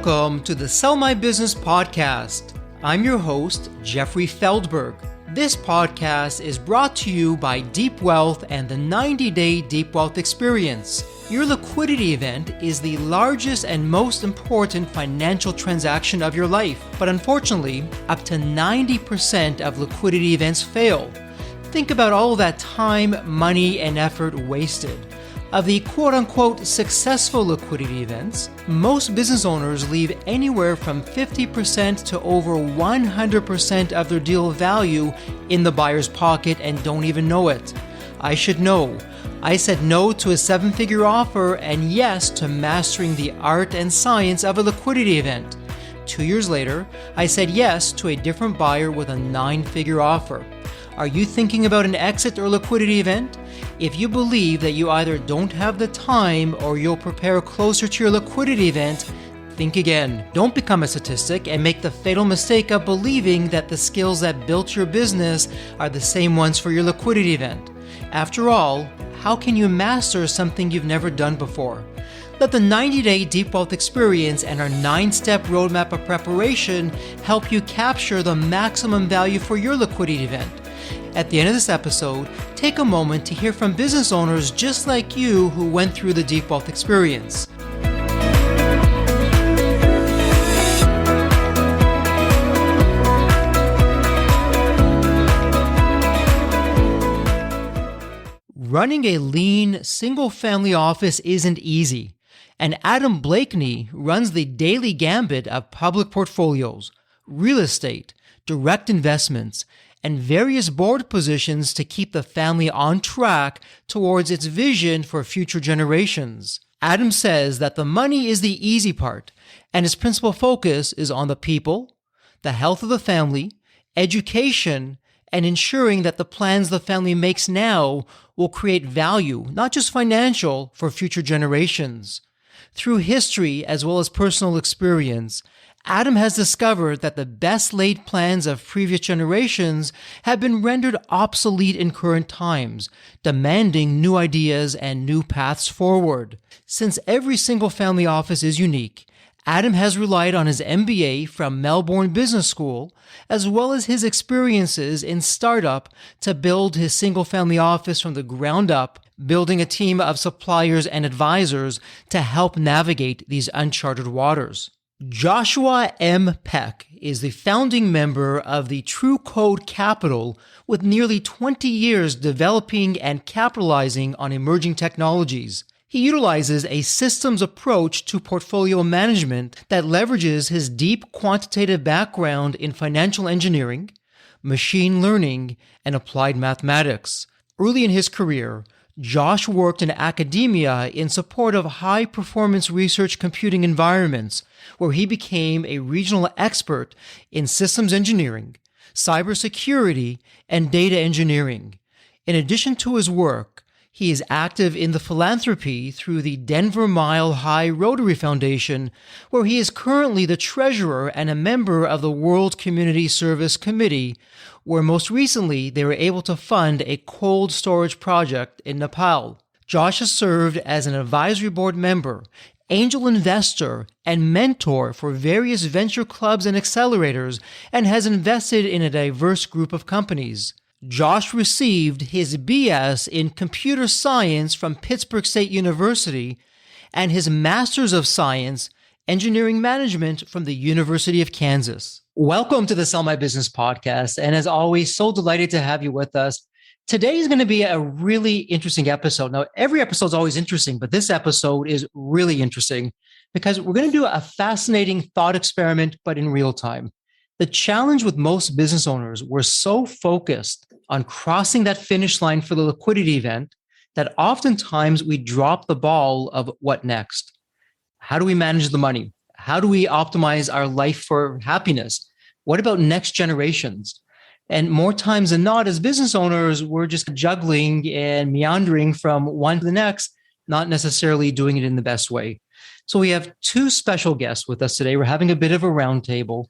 Welcome to the Sell My Business podcast. I'm your host, Jeffrey Feldberg. This podcast is brought to you by Deep Wealth and the 90-Day Deep Wealth Experience. Your liquidity event is the largest and most important financial transaction of your life. But unfortunately, up to 90% of liquidity events fail. Think about all that time, money, and effort wasted. Of the quote-unquote successful liquidity events, most business owners leave anywhere from 50% to over 100% of their deal value in the buyer's pocket and don't even know it. I should know. I said no to a 7-figure offer and yes to mastering the art and science of a liquidity event. 2 years later, I said yes to a different buyer with a 9-figure offer. Are you thinking about an exit or liquidity event? If you believe that you either don't have the time or you'll prepare closer to your liquidity event, think again. Don't become a statistic and make the fatal mistake of believing that the skills that built your business are the same ones for your liquidity event. After all, how can you master something you've never done before? Let the 90-Day Deep Wealth Experience and our 9-step roadmap of preparation help you capture the maximum value for your liquidity event. At the end of this episode, take a moment to hear from business owners just like you who went through the Deep Wealth Experience. Running a lean, single-family office isn't easy, and Adam Blakney runs the daily gambit of public portfolios, real estate, direct investments, and various board positions to keep the family on track towards its vision for future generations. Adam says that the money is the easy part, and his principal focus is on the people, the health of the family, education, and ensuring that the plans the family makes now will create value, not just financial, for future generations. Through history as well as personal experience, Adam has discovered that the best laid plans of previous generations have been rendered obsolete in current times, demanding new ideas and new paths forward. Since every single family office is unique, Adam has relied on his MBA from Melbourne Business School, as well as his experiences in startup to build his single-family office from the ground up, building a team of suppliers and advisors to help navigate these uncharted waters. Joshua M. Peck is the founding member of the True Code Capital with nearly 20 years developing and capitalizing on emerging technologies. He utilizes a systems approach to portfolio management that leverages his deep quantitative background in financial engineering, machine learning, and applied mathematics. Early in his career, Josh worked in academia in support of high-performance research computing environments, where he became a regional expert in systems engineering, cybersecurity, and data engineering. In addition to his work, he is active in the philanthropy through the Denver Mile High Rotary Foundation, where he is currently the treasurer and a member of the World Community Service Committee, where most recently they were able to fund a cold storage project in Nepal. Josh has served as an advisory board member, angel investor, and mentor for various venture clubs and accelerators, and has invested in a diverse group of companies. Josh received his BS in computer science from Pittsburgh State University and his Master's of Science, Engineering Management from the University of Kansas. Welcome to the Sell My Business podcast. And as always, so delighted to have you with us. Today is going to be a really interesting episode. Now, every episode is always interesting, but this episode is really interesting because we're going to do a fascinating thought experiment, but in real time. The challenge with most business owners, we're so focused on crossing that finish line for the liquidity event that oftentimes we drop the ball of what next. How do we manage the money? How do we optimize our life for happiness? What about next generations? And more times than not, as business owners, we're just juggling and meandering from one to the next, not necessarily doing it in the best way. So we have two special guests with us today. We're having a bit of a roundtable.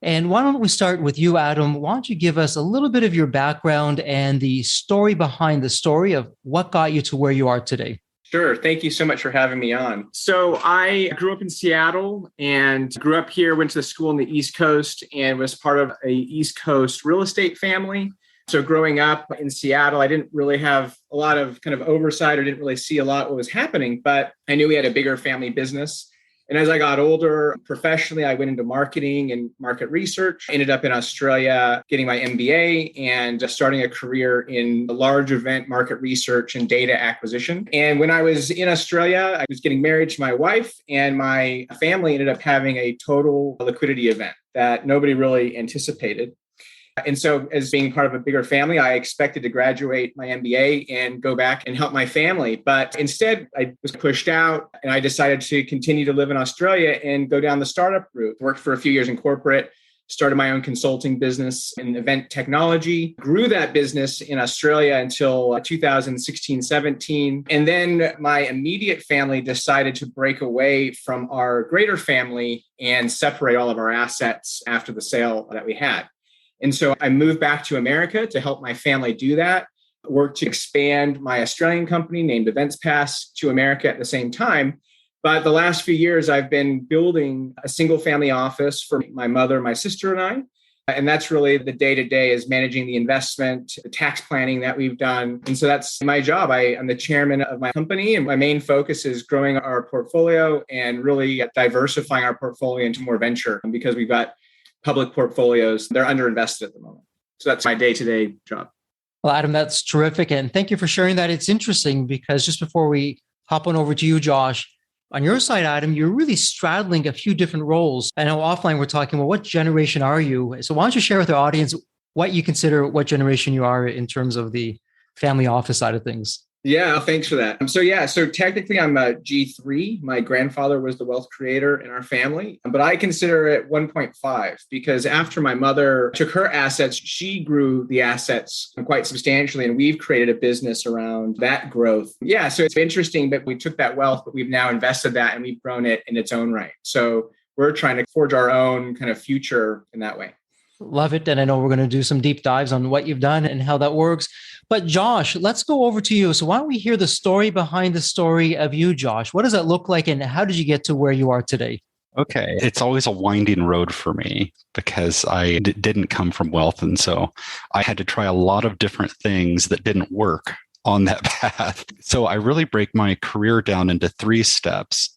And why don't we start with you, Adam? Why don't you give us a little bit of your background and the story behind the story of what got you to where you are today? Sure. Thank you so much for having me on. So I grew up in Seattle and grew up here, went to school on the East Coast and was part of a East Coast real estate family. So growing up in Seattle, I didn't really have a lot of kind of oversight or didn't really see a lot what was happening, but I knew we had a bigger family business. And as I got older, professionally, I went into marketing and market research, ended up in Australia getting my MBA and starting a career in large event market research and data acquisition. And when I was in Australia, I was getting married to my wife, and my family ended up having a total liquidity event that nobody really anticipated. And so as being part of a bigger family, I expected to graduate my MBA and go back and help my family. But instead, I was pushed out and I decided to continue to live in Australia and go down the startup route. Worked for a few years in corporate, started my own consulting business in event technology, grew that business in Australia until 2016, 17. And then my immediate family decided to break away from our greater family and separate all of our assets after the sale that we had. And so I moved back to America to help my family do that, worked to expand my Australian company named Events Pass to America at the same time. But the last few years, I've been building a single family office for my mother, my sister, and I. And that's really the day-to-day is managing the investment, the tax planning that we've done. And so that's my job. I'm the chairman of my company, and my main focus is growing our portfolio and really diversifying our portfolio into more venture because we've got public portfolios. They're underinvested at the moment. So that's my day-to-day job. Well, Adam, that's terrific. And thank you for sharing that. It's interesting because just before we hop on over to you, Josh, on your side, Adam, you're really straddling a few different roles. I know offline we're talking, well, what generation are you? So why don't you share with our audience what you consider what generation you are in terms of the family office side of things? Yeah, thanks for that. So technically I'm a G3. My grandfather was the wealth creator in our family, but I consider it 1.5 because after my mother took her assets, she grew the assets quite substantially, and we've created a business around that growth. Yeah, so it's interesting that we took that wealth, but we've now invested that and we've grown it in its own right. So we're trying to forge our own kind of future in that way. Love it. And I know we're going to do some deep dives on what you've done and how that works. But Josh, let's go over to you. So why don't we hear the story behind the story of you, Josh? What does that look like and how did you get to where you are today? Okay. It's always a winding road for me because I didn't come from wealth. And so I had to try a lot of different things that didn't work on that path. So I really break my career down into 3 steps.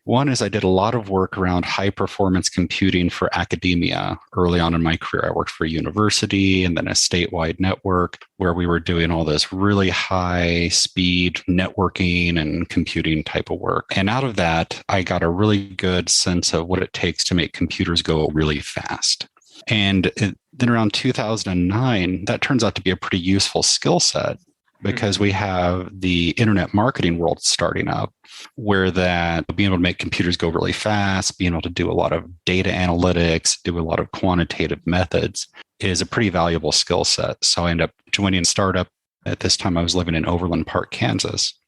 One is I did a lot of work around high performance computing for academia. Early on in my career, I worked for a university and then a statewide network where we were doing all this really high speed networking and computing type of work. And out of that, I got a really good sense of what it takes to make computers go really fast. And then around 2009, that turns out to be a pretty useful skill set because we have the internet marketing world starting up where that being able to make computers go really fast, being able to do a lot of data analytics, do a lot of quantitative methods is a pretty valuable skill set. So I ended up joining a startup. At this time, I was living in Overland Park, Kansas,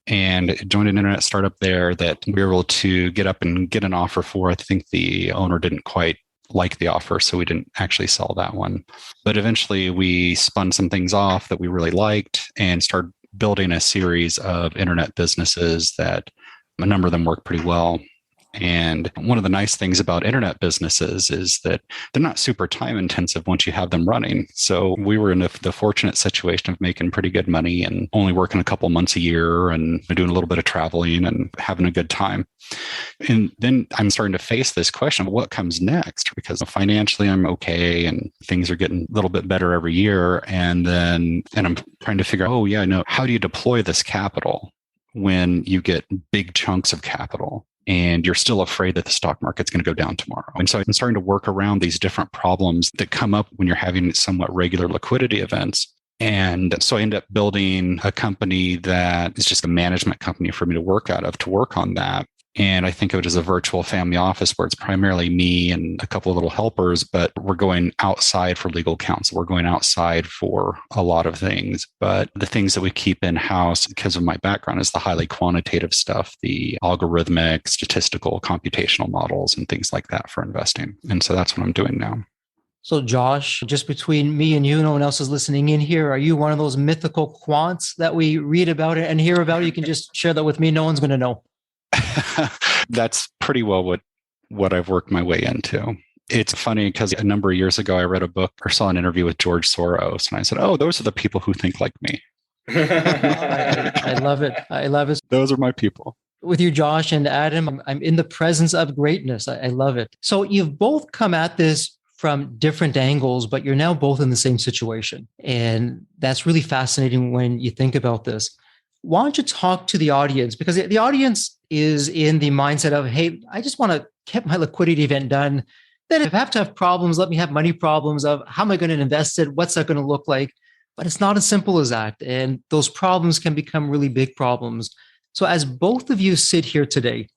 and joined an internet startup there that we were able to get up and get an offer for. I think the owner didn't quite like the offer, so we didn't actually sell that one. But eventually we spun some things off that we really liked and started building a series of internet businesses that a number of them work pretty well. And one of the nice things about internet businesses is that they're not super time intensive once you have them running. So we were in the fortunate situation of making pretty good money and only working a couple months a year and doing a little bit of traveling and having a good time. And then I'm starting to face this question of what comes next, because financially I'm okay and things are getting a little bit better every year. And I'm trying to figure out, how do you deploy this capital when you get big chunks of capital? And you're still afraid that the stock market's going to go down tomorrow. And so I'm starting to work around these different problems that come up when you're having somewhat regular liquidity events. And so I end up building a company that is just a management company for me to work out of to work on that. And I think of it as a virtual family office where it's primarily me and a couple of little helpers, but we're going outside for legal counsel. We're going outside for a lot of things. But the things that we keep in-house, because of my background, is the highly quantitative stuff, the algorithmic, statistical, computational models, and things like that for investing. And so that's what I'm doing now. So, Josh, just between me and you, no one else is listening in here. Are you one of those mythical quants that we read about it and hear about? You can just share that with me. No one's going to know. That's pretty well what I've worked my way into. It's funny because a number of years ago, I read a book or saw an interview with George Soros, and I said, "Oh, those are the people who think like me." I love it. I love it. Those are my people. With you, Josh and Adam, I'm in the presence of greatness. I love it. So you've both come at this from different angles, but you're now both in the same situation. And that's really fascinating when you think about this. Why don't you talk to the audience? Because the audience is in the mindset of, hey, I just want to get my liquidity event done. Then if I have to have problems, let me have money problems of how am I going to invest it? What's that going to look like? But it's not as simple as that. And those problems can become really big problems. So as both of you sit here today,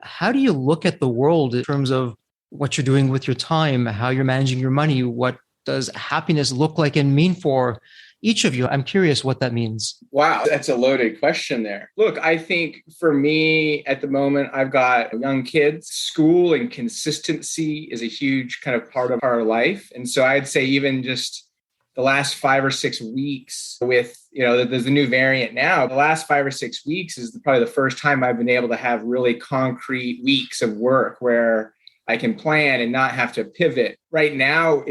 how do you look at the world in terms of what you're doing with your time, how you're managing your money? What does happiness look like and mean for each of you? I'm curious what that means. Wow, that's a loaded question there. Look, I think for me at the moment, I've got young kids. School and consistency is a huge kind of part of our life. And so I'd say even just the last 5 or 6 weeks with, there's a new variant now. The last 5 or 6 weeks is probably the first time I've been able to have really concrete weeks of work where I can plan and not have to pivot. Right now,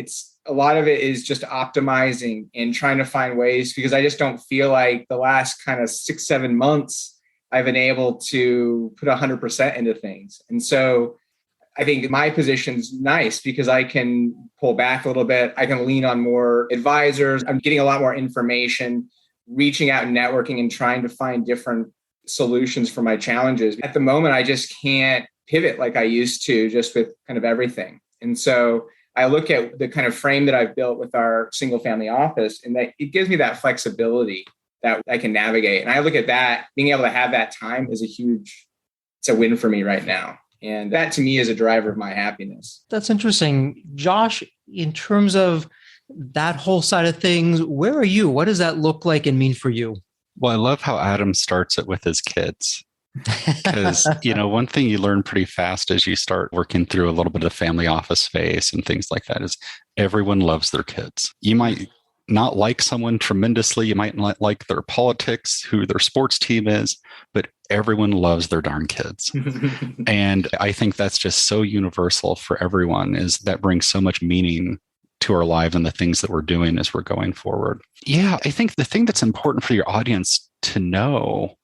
a lot of it is just optimizing and trying to find ways, because I just don't feel like the last kind of 6-7 months I've been able to put 100% into things. And so I think my position's nice because I can pull back a little bit. I can lean on more advisors. I'm getting a lot more information, reaching out and networking and trying to find different solutions for my challenges. At the moment, I just can't pivot like I used to, just with kind of everything. And so I look at the kind of frame that I've built with our single family office, and that it gives me that flexibility that I can navigate. And I look at that, being able to have that time is it's a win for me right now. And that to me is a driver of my happiness. That's interesting. Josh, in terms of that whole side of things, where are you? What does that look like and mean for you? Well, I love how Adam starts it with his kids. Because, one thing you learn pretty fast as you start working through a little bit of family office space and things like that is everyone loves their kids. You might not like someone tremendously. You might not like their politics, who their sports team is, but everyone loves their darn kids. And I think that's just so universal for everyone, is that brings so much meaning to our life and the things that we're doing as we're going forward. Yeah, I think the thing that's important for your audience to know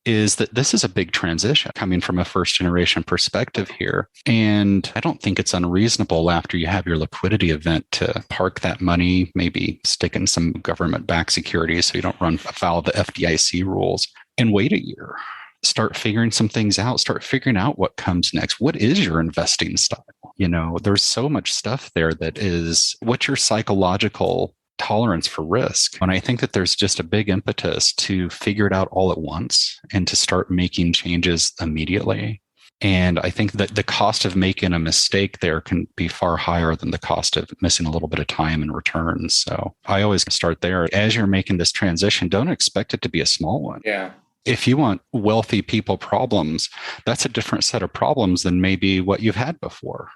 is that this is a big transition coming from a first generation perspective here. And I don't think it's unreasonable after you have your liquidity event to park that money, maybe stick in some government backed securities so you don't run afoul of the FDIC rules, and wait a year. Start figuring some things out, start figuring out what comes next. What is your investing style? There's so much stuff there that is what's your psychological tolerance for risk. And I think that there's just a big impetus to figure it out all at once and to start making changes immediately. And I think that the cost of making a mistake there can be far higher than the cost of missing a little bit of time and returns. So I always start there. As you're making this transition, don't expect it to be a small one. Yeah. If you want wealthy people problems, that's a different set of problems than maybe what you've had before.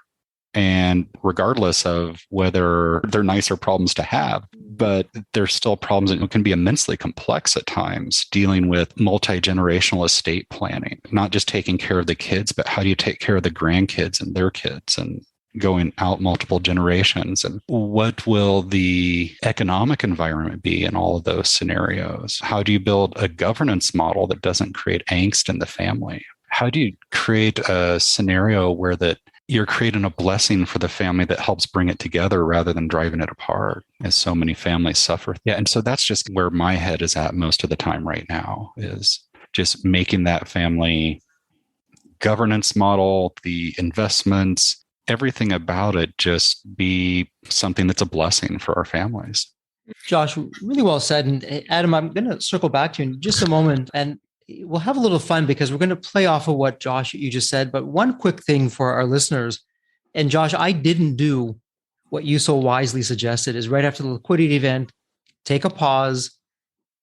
And regardless of whether they're nicer problems to have, but they're still problems that can be immensely complex at times, dealing with multi-generational estate planning, not just taking care of the kids, but how do you take care of the grandkids and their kids and going out multiple generations? And what will the economic environment be in all of those scenarios? How do you build a governance model that doesn't create angst in the family? How do you create a scenario where that you're creating a blessing for the family that helps bring it together rather than driving it apart, as so many families suffer? Yeah. And so that's just where my head is at most of the time right now, is just making that family governance model, the investments, everything about it just be something that's a blessing for our families. Josh, really well said. And Adam, I'm going to circle back to you in just a moment. And we'll have a little fun because we're going to play off of what Josh, you just said. But one quick thing for our listeners, and Josh, I didn't do what you so wisely suggested, is right after the liquidity event, take a pause,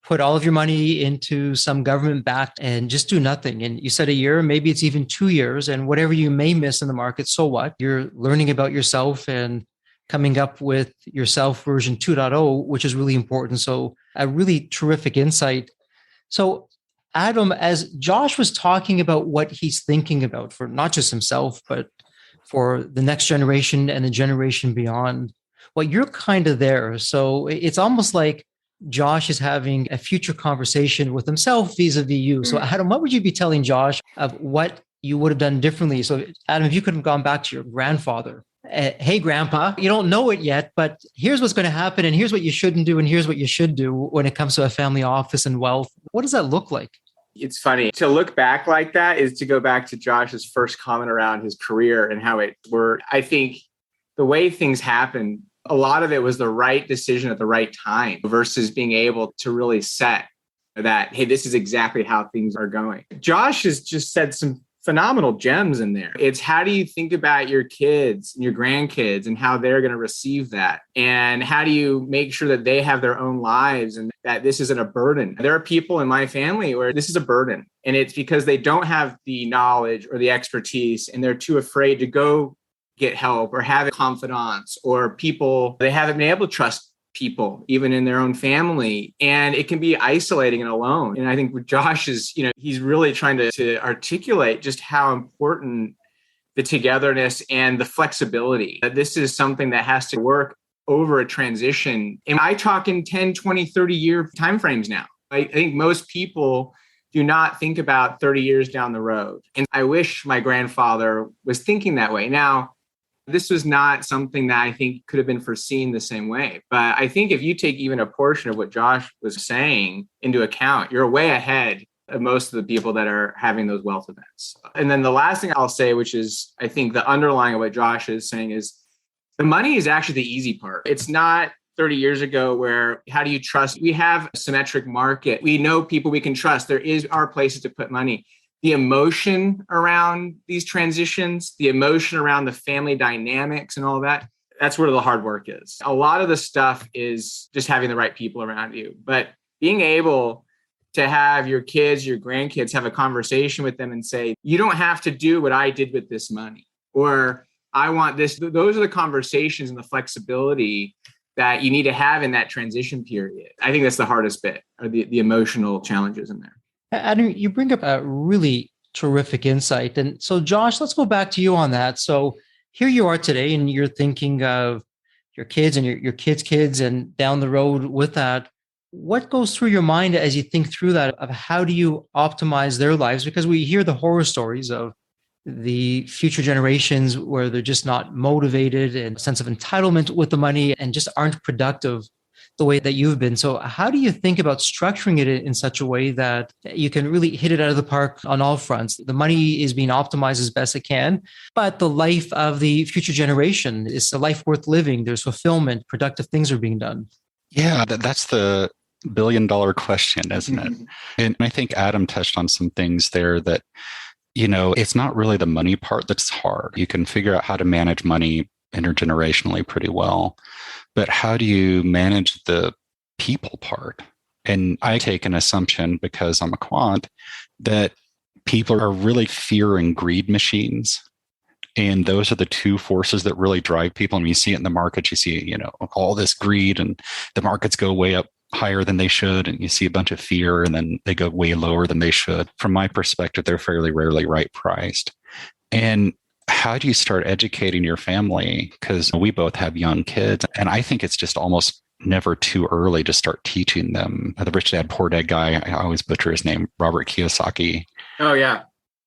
put all of your money into some government backed and just do nothing. And you said a year, maybe it's even 2 years, and whatever you may miss in the market, so what? You're learning about yourself and coming up with yourself version 2.0, which is really important. So a really terrific insight. So Adam, as Josh was talking about what he's thinking about for not just himself, but for the next generation and the generation beyond, well, you're kind of there. So it's almost like Josh is having a future conversation with himself vis-a-vis you. So Adam, what would you be telling Josh of what you would have done differently? So Adam, if you could have gone back to your grandfather, hey, grandpa, you don't know it yet, but here's what's going to happen. And here's what you shouldn't do. And here's what you should do when it comes to a family office and wealth. What does that look like? It's funny to look back like that is to go back to Josh's first comment around his career and how it worked. I think the way things happened, a lot of it was the right decision at the right time versus being able to really set that, hey, this is exactly how things are going. Josh has just said some phenomenal gems in there. It's how do you think about your kids and your grandkids and how they're going to receive that? And how do you make sure that they have their own lives and that this isn't a burden? There are people in my family where this is a burden, and it's because they don't have the knowledge or the expertise and they're too afraid to go get help or have confidants or people. They haven't been able to trust people, even in their own family. And it can be isolating and alone. And I think with Josh is, he's really trying to articulate just how important the togetherness and the flexibility, that this is something that has to work over a transition. And I talk in 10, 20, 30 year timeframes now. I think most people do not think about 30 years down the road. And I wish my grandfather was thinking that way. Now, this was not something that I think could have been foreseen the same way. But I think if you take even a portion of what Josh was saying into account, you're way ahead of most of the people that are having those wealth events. And then the last thing I'll say, which is, I think the underlying of what Josh is saying is the money is actually the easy part. It's not 30 years ago where how do you trust? We have a symmetric market. We know people we can trust. There are places to put money. The emotion around these transitions, the emotion around the family dynamics and all that, that's where the hard work is. A lot of the stuff is just having the right people around you. But being able to have your kids, your grandkids have a conversation with them and say, you don't have to do what I did with this money, or I want this. Those are the conversations and the flexibility that you need to have in that transition period. I think that's the hardest bit, are the emotional challenges in there. Adam, you bring up a really terrific insight. And so, Josh, let's go back to you on that. So here you are today, and you're thinking of your kids and your kids' kids, and down the road with that. What goes through your mind as you think through that, of how do you optimize their lives? Because we hear the horror stories of the future generations where they're just not motivated and a sense of entitlement with the money and just aren't productive the way that you've been. So how do you think about structuring it in such a way that you can really hit it out of the park on all fronts? The money is being optimized as best it can, but the life of the future generation is a life worth living. There's fulfillment, productive things are being done. Yeah, that's the billion-dollar question, isn't it? And I think Adam touched on some things there that, it's not really the money part that's hard. You can figure out how to manage money intergenerationally pretty well. But how do you manage the people part? And I take an assumption, because I'm a quant, that people are really fear and greed machines. And those are the two forces that really drive people. And you see it in the markets, you see, all this greed, and the markets go way up higher than they should. And you see a bunch of fear, and then they go way lower than they should. From my perspective, they're fairly rarely right priced. And how do you start educating your family? Because we both have young kids, and I think it's just almost never too early to start teaching them. The rich dad, poor dad guy, I always butcher his name, Robert Kiyosaki. Oh, yeah.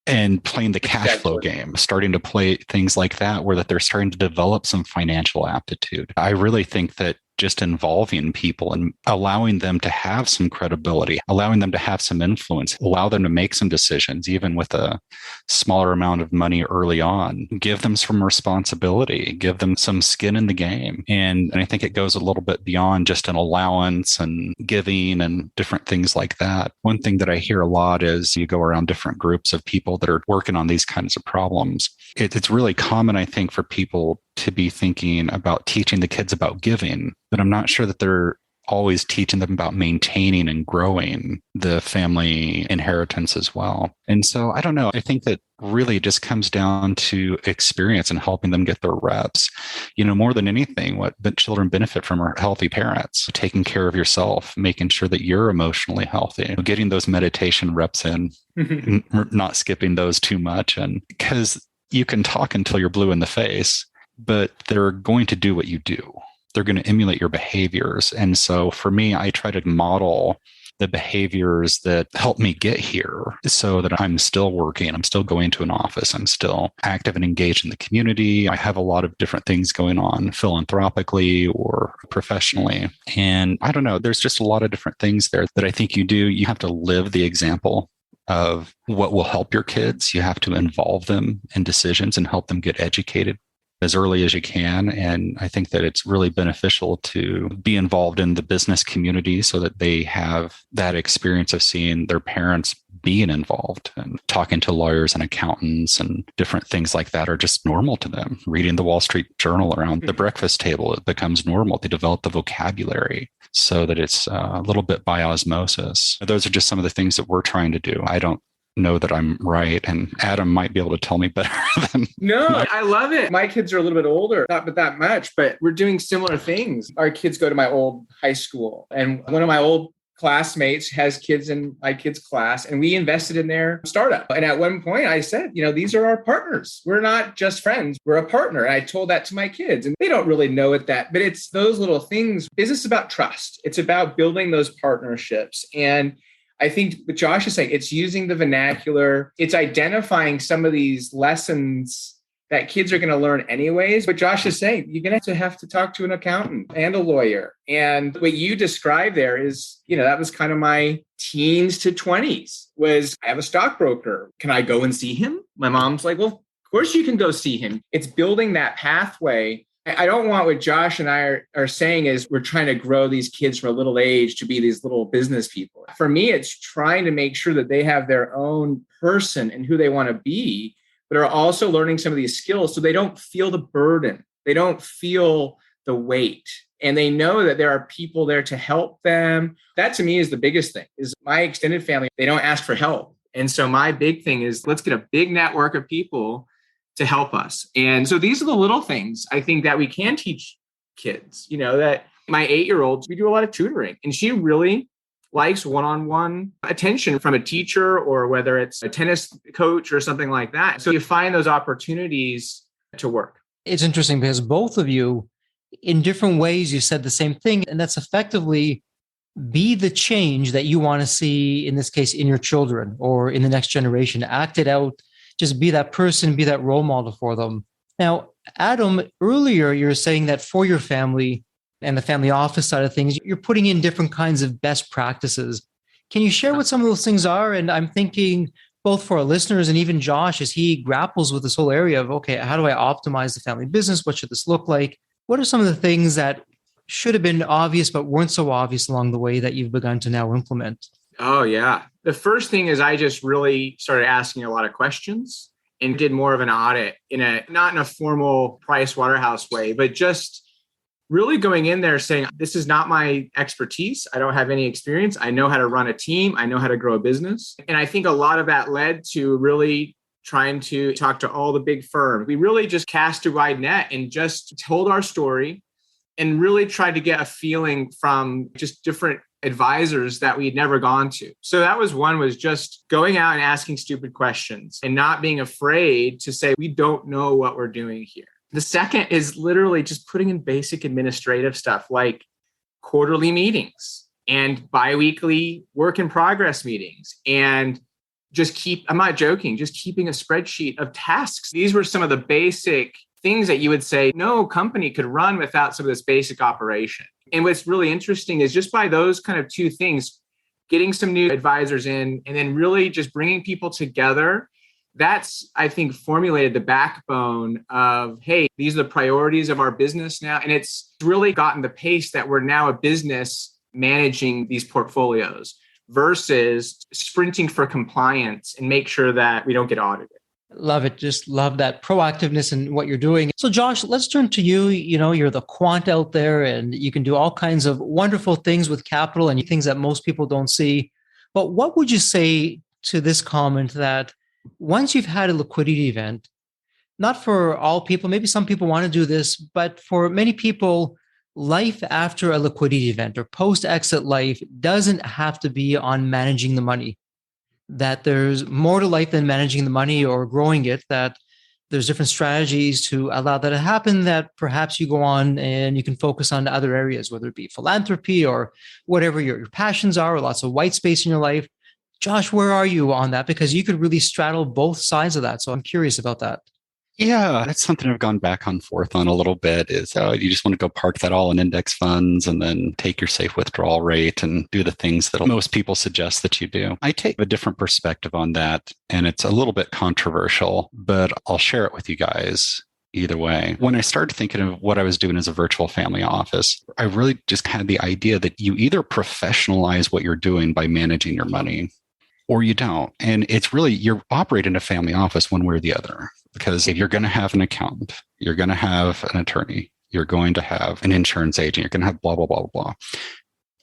And playing the cash flow game, starting to play things like that, where that they're starting to develop some financial aptitude. I really think that just involving people and allowing them to have some credibility, allowing them to have some influence, allow them to make some decisions, even with a smaller amount of money early on, give them some responsibility, give them some skin in the game. And I think it goes a little bit beyond just an allowance and giving and different things like that. One thing that I hear a lot is you go around different groups of people that are working on these kinds of problems. It's really common, I think, for people to be thinking about teaching the kids about giving, but I'm not sure that they're always teaching them about maintaining and growing the family inheritance as well. And so I don't know. I think that really just comes down to experience and helping them get their reps. More than anything, what the children benefit from are healthy parents, taking care of yourself, making sure that you're emotionally healthy, getting those meditation reps in, not skipping those too much. And because you can talk until you're blue in the face, but they're going to do what you do. They're going to emulate your behaviors. And so for me, I try to model the behaviors that help me get here so that I'm still working, I'm still going to an office, I'm still active and engaged in the community. I have a lot of different things going on philanthropically or professionally. And I don't know, there's just a lot of different things there that I think you do. You have to live the example of what will help your kids. You have to involve them in decisions and help them get educated as early as you can. And I think that it's really beneficial to be involved in the business community so that they have that experience of seeing their parents being involved, and talking to lawyers and accountants and different things like that are just normal to them. Reading the Wall Street Journal around the breakfast table, it becomes normal. They develop the vocabulary so that it's a little bit by osmosis. Those are just some of the things that we're trying to do. I don't know that I'm right, and Adam might be able to tell me better than No, I love it. My kids are a little bit older, not but that much, but we're doing similar things. Our kids go to my old high school, and one of my old classmates has kids in my kids' class, and we invested in their startup. And at one point I said, these are our partners. We're not just friends, we're a partner. And I told that to my kids, and they don't really know it that, but it's those little things. Business is about trust. It's about building those partnerships. And I think what Josh is saying, it's using the vernacular, it's identifying some of these lessons that kids are going to learn anyways. But Josh is saying, you're going to have to talk to an accountant and a lawyer. And what you described there is, that was kind of my teens to 20s was, I have a stockbroker. Can I go and see him? My mom's like, well, of course you can go see him. It's building that pathway. I don't want what Josh and I are saying is we're trying to grow these kids from a little age to be these little business people. For me, it's trying to make sure that they have their own person and who they want to be, but are also learning some of these skills so they don't feel the burden. They don't feel the weight. And they know that there are people there to help them. That to me is the biggest thing, is my extended family, they don't ask for help. And so my big thing is, let's get a big network of people to help us. And so these are the little things I think that we can teach kids, that my 8-year-old, we do a lot of tutoring, and she really likes one-on-one attention from a teacher, or whether it's a tennis coach or something like that. So you find those opportunities to work. It's interesting because both of you, in different ways, you said the same thing, and that's effectively be the change that you want to see, in this case, in your children or in the next generation. Act it out. Just be that person, be that role model for them. Now, Adam, earlier you were saying that for your family and the family office side of things, you're putting in different kinds of best practices. Can you share what some of those things are? And I'm thinking both for our listeners and even Josh, as he grapples with this whole area of, okay, how do I optimize the family business? What should this look like? What are some of the things that should have been obvious but weren't so obvious along the way that you've begun to now implement? Oh, yeah. The first thing is I just really started asking a lot of questions and did more of an audit not in a formal Price Waterhouse way, but just really going in there saying, this is not my expertise. I don't have any experience. I know how to run a team. I know how to grow a business. And I think a lot of that led to really trying to talk to all the big firms. We really just cast a wide net and just told our story and really tried to get a feeling from just different advisors that we'd never gone to. So that was just going out and asking stupid questions and not being afraid to say, we don't know what we're doing here. The second is literally just putting in basic administrative stuff like quarterly meetings and biweekly work in progress meetings. And I'm not joking, just keeping a spreadsheet of tasks. These were some of the basic things that you would say no company could run without some of this basic operation. And what's really interesting is just by those kind of two things, getting some new advisors in and then really just bringing people together, that's, I think, formulated the backbone of, hey, these are the priorities of our business now. And it's really gotten the pace that we're now a business managing these portfolios versus sprinting for compliance and make sure that we don't get audited. Love it. Just love that proactiveness in what you're doing. So, Josh, let's turn to you. You know, you're the quant out there and you can do all kinds of wonderful things with capital and things that most people don't see. But what would you say to this comment that once you've had a liquidity event, not for all people, maybe some people want to do this, but for many people, life after a liquidity event or post exit life doesn't have to be on managing the money, that there's more to life than managing the money or growing it, that there's different strategies to allow that to happen, that perhaps you go on and you can focus on other areas, whether it be philanthropy or whatever your passions are, or lots of white space in your life. Josh, where are you on that? Because you could really straddle both sides of that. So I'm curious about that. Yeah, that's something I've gone back and forth on a little bit is you just want to go park that all in index funds and then take your safe withdrawal rate and do the things that most people suggest that you do. I take a different perspective on that, and it's a little bit controversial, but I'll share it with you guys either way. When I started thinking of what I was doing as a virtual family office, I really just had the idea that you either professionalize what you're doing by managing your money or you don't. And it's really, you're operating a family office one way or the other. Because if you're going to have an accountant, you're going to have an attorney, you're going to have an insurance agent, you're going to have blah, blah, blah, blah.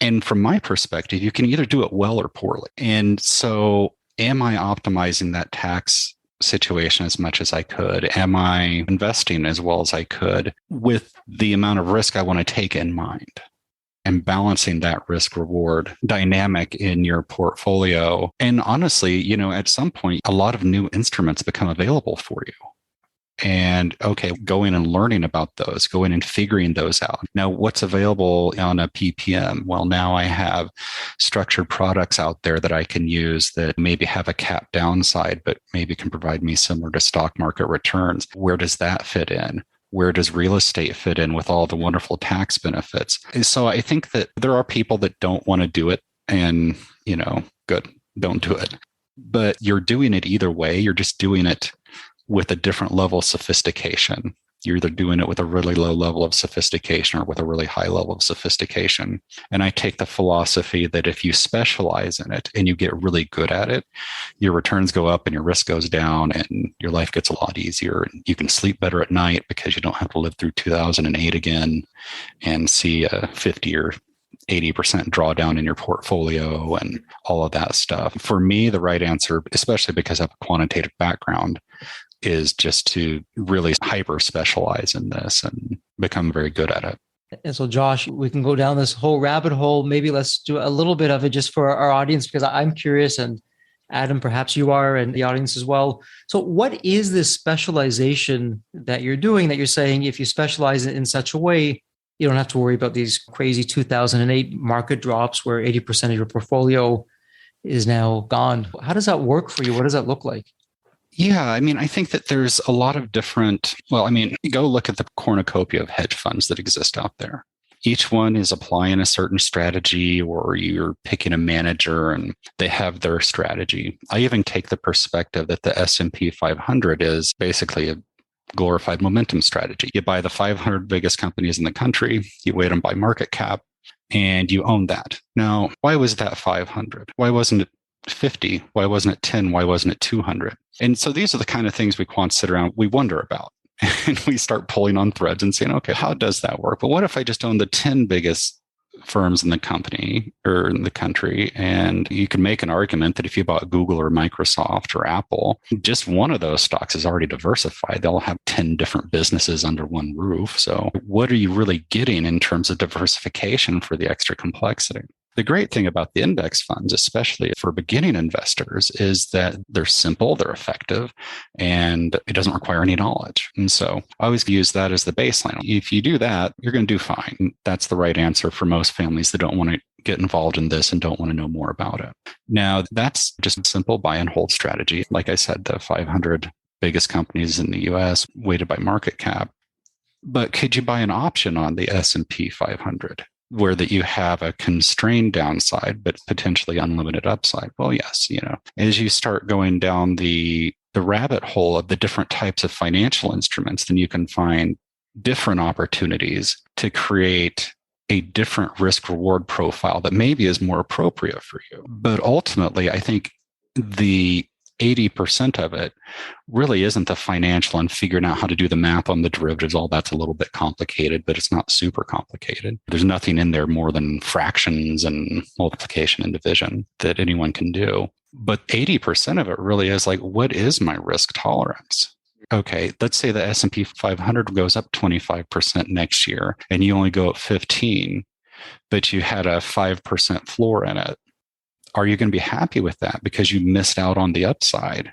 And from my perspective, you can either do it well or poorly. And so am I optimizing that tax situation as much as I could? Am I investing as well as I could with the amount of risk I want to take in mind? And balancing that risk reward dynamic in your portfolio. And honestly, you know, at some point, a lot of new instruments become available for you. And okay, going and learning about those, going and figuring those out. Now, what's available on a PPM? Well, now I have structured products out there that I can use that maybe have a cap downside, but maybe can provide me similar to stock market returns. Where does that fit in? Where does real estate fit in with all the wonderful tax benefits? And so I think that there are people that don't want to do it, and, you know, good, don't do it. But you're doing it either way. You're just doing it with a different level of sophistication. You're either doing it with a really low level of sophistication or with a really high level of sophistication. And I take the philosophy that if you specialize in it and you get really good at it, your returns go up and your risk goes down and your life gets a lot easier. And you can sleep better at night because you don't have to live through 2008 again and see a 50 or 80% drawdown in your portfolio and all of that stuff. For me, the right answer, especially because I have a quantitative background, is just to really hyper specialize in this and become very good at it. And so, Josh, we can go down this whole rabbit hole. Maybe let's do a little bit of it just for our audience, because I'm curious, and Adam, perhaps you are, and the audience as well. So what is this specialization that you're doing, that you're saying if you specialize in such a way, you don't have to worry about these crazy 2008 market drops where 80% of your portfolio is now gone? How does that work for you? What does that look like? Yeah, I mean, I think that there's a lot of different, well, I mean, go look at the cornucopia of hedge funds that exist out there. Each one is applying a certain strategy, or you're picking a manager and they have their strategy. I even take the perspective that the S&P 500 is basically a glorified momentum strategy. You buy the 500 biggest companies in the country, you weight them by market cap, and you own that. Now, why was that 500? Why wasn't it 50? Why wasn't it 10? Why wasn't it 200? And so these are the kind of things we quants sit around, we wonder about. And we start pulling on threads and saying, okay, how does that work? But what if I just own the 10 biggest firms in the company or in the country? And you can make an argument that if you bought Google or Microsoft or Apple, just one of those stocks is already diversified. They'll have 10 different businesses under one roof. So what are you really getting in terms of diversification for the extra complexity? The great thing about the index funds, especially for beginning investors, is that they're simple, they're effective, and it doesn't require any knowledge. And so I always use that as the baseline. If you do that, you're going to do fine. That's the right answer for most families that don't want to get involved in this and don't want to know more about it. Now, that's just a simple buy and hold strategy. Like I said, the 500 biggest companies in the US weighted by market cap. But could you buy an option on the S&P 500? Where that you have a constrained downside, but potentially unlimited upside? Well, yes, you know, as you start going down the rabbit hole of the different types of financial instruments, then you can find different opportunities to create a different risk reward profile that maybe is more appropriate for you. But ultimately, I think the 80% of it really isn't the financial and figuring out how to do the math on the derivatives. All that's a little bit complicated, but it's not super complicated. There's nothing in there more than fractions and multiplication and division that anyone can do. But 80% of it really is like, what is my risk tolerance? Okay, let's say the S&P 500 goes up 25% next year and you only go up 15, but you had a 5% floor in it. Are you going to be happy with that because you missed out on the upside?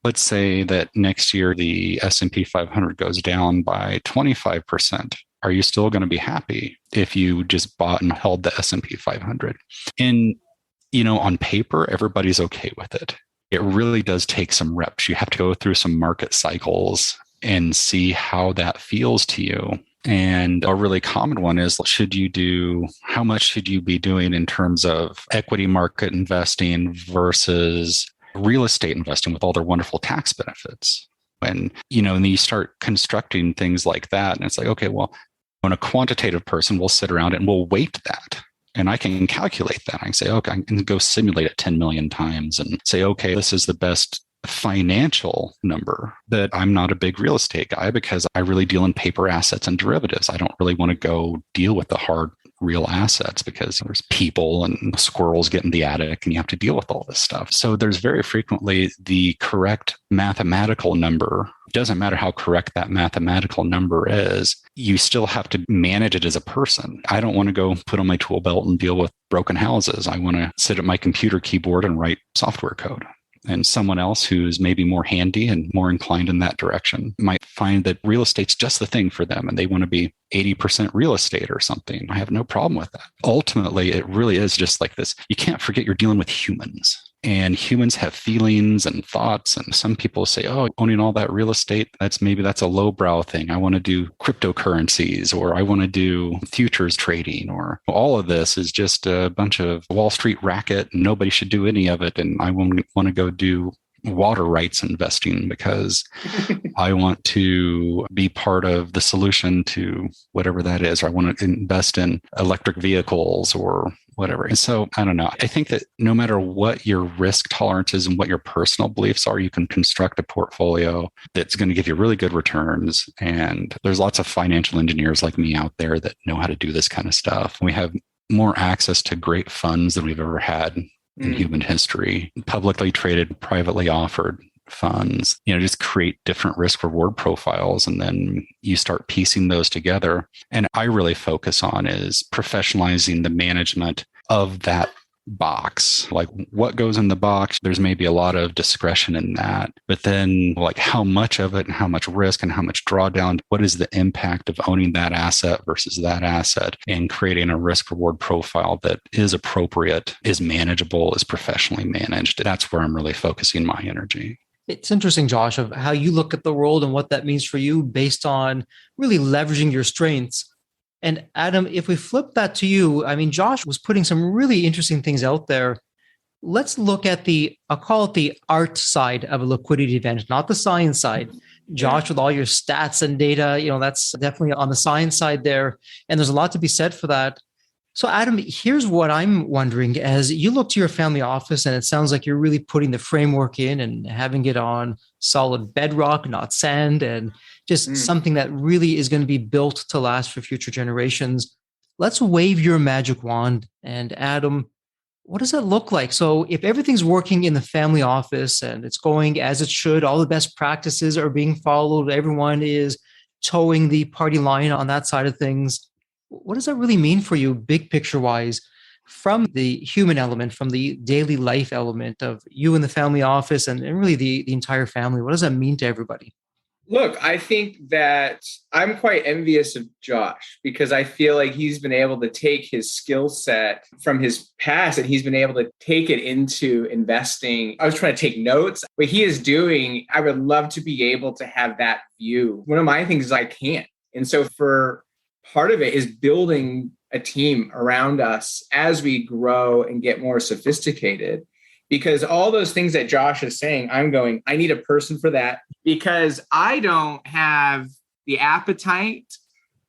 Let's say that next year the S&P 500 goes down by 25%. Are you still going to be happy if you just bought and held the S&P 500? And, on paper, everybody's okay with it. It really does take some reps. You have to go through some market cycles and see how that feels to you. And a really common one is, how much should you be doing in terms of equity market investing versus real estate investing with all their wonderful tax benefits? And then you start constructing things like that. And it's like, okay, well, when a quantitative person will sit around and we'll weight that. And I can calculate that. I can say, okay, I can go simulate it 10 million times and say, okay, this is the best financial number. That I'm not a big real estate guy because I really deal in paper assets and derivatives. I don't really want to go deal with the hard real assets because there's people and squirrels get in the attic and you have to deal with all this stuff. So there's very frequently the correct mathematical number. It doesn't matter how correct that mathematical number is. You still have to manage it as a person. I don't want to go put on my tool belt and deal with broken houses. I want to sit at my computer keyboard and write software code. And someone else who's maybe more handy and more inclined in that direction might find that real estate's just the thing for them and they want to be 80% real estate or something. I have no problem with that. Ultimately, it really is just like this. You can't forget you're dealing with humans. And humans have feelings and thoughts. And some people say, oh, owning all that real estate, that's a lowbrow thing. I want to do cryptocurrencies, or I want to do futures trading, or all of this is just a bunch of Wall Street racket. And nobody should do any of it. And I want to go do water rights investing because I want to be part of the solution to whatever that is. Or I want to invest in electric vehicles or whatever. And so I don't know. I think that no matter what your risk tolerance is and what your personal beliefs are, you can construct a portfolio that's going to give you really good returns. And there's lots of financial engineers like me out there that know how to do this kind of stuff. We have more access to great funds than we've ever had in human history. Publicly traded, privately offered funds, just create different risk reward profiles. And then you start piecing those together. And I really focus on is professionalizing the management of that box. Like what goes in the box, there's maybe a lot of discretion in that, but then like how much of it and how much risk and how much drawdown, what is the impact of owning that asset versus that asset, and creating a risk reward profile that is appropriate, is manageable, is professionally managed. That's where I'm really focusing my energy. It's interesting, Josh, of how you look at the world and what that means for you based on really leveraging your strengths. And Adam, if we flip that to you, Josh was putting some really interesting things out there. Let's look at I'll call it the art side of a liquidity event, not the science side. Josh, with all your stats and data, that's definitely on the science side there. And there's a lot to be said for that. So Adam, here's what I'm wondering. As you look to your family office, and it sounds like you're really putting the framework in and having it on solid bedrock, not sand, and just something that really is going to be built to last for future generations. Let's wave your magic wand. And Adam, what does that look like? So if everything's working in the family office and it's going as it should, all the best practices are being followed, everyone is towing the party line on that side of things, what does that really mean for you, big picture wise, from the human element, from the daily life element of you and the family office and really the entire family? What does that mean to everybody? Look, I think that I'm quite envious of Josh because I feel like he's been able to take his skill set from his past and he's been able to take it into investing. I was trying to take notes. What he is doing, I would love to be able to have that view. One of my things is I can't. And so for part of it is building a team around us as we grow and get more sophisticated. Because all those things that Josh is saying, I need a person for that because I don't have the appetite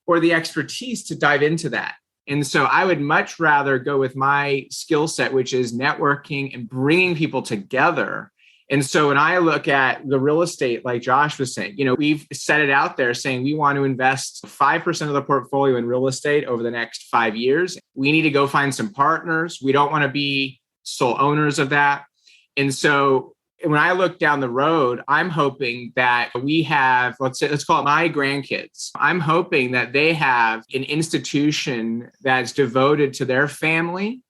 or the expertise to dive into that. And so I would much rather go with my skill set, which is networking and bringing people together And so when I look at the real estate, like Josh was saying, we've set it out there saying we want to invest 5% of the portfolio in real estate over the next 5 years. We need to go find some partners. We don't want to be sole owners of that. And so when I look down the road, I'm hoping that we have, let's call it my grandkids. I'm hoping that they have an institution that's devoted to their family,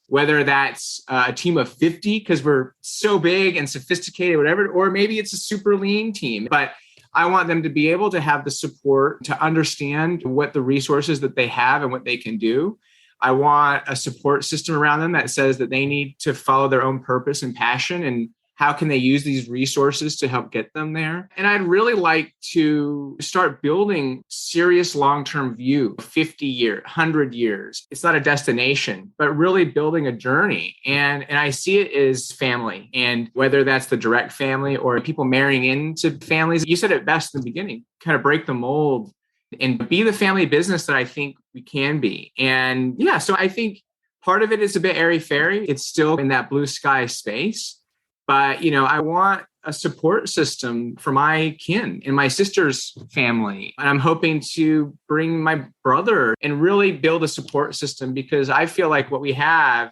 whether that's a team of 50, because we're so big and sophisticated, whatever, or maybe it's a super lean team. But I want them to be able to have the support to understand what the resources that they have and what they can do. I want a support system around them that says that they need to follow their own purpose and passion, and how can they use these resources to help get them there? And I'd really like to start building serious long-term view, 50 years, 100 years. It's not a destination, but really building a journey. And I see it as family. And whether that's the direct family or people marrying into families, you said it best in the beginning, kind of break the mold and be the family business that I think we can be. And yeah, so I think part of it is a bit airy-fairy. It's still in that blue sky space. But, I want a support system for my kin and my sister's family. And I'm hoping to bring my brother and really build a support system, because I feel like what we have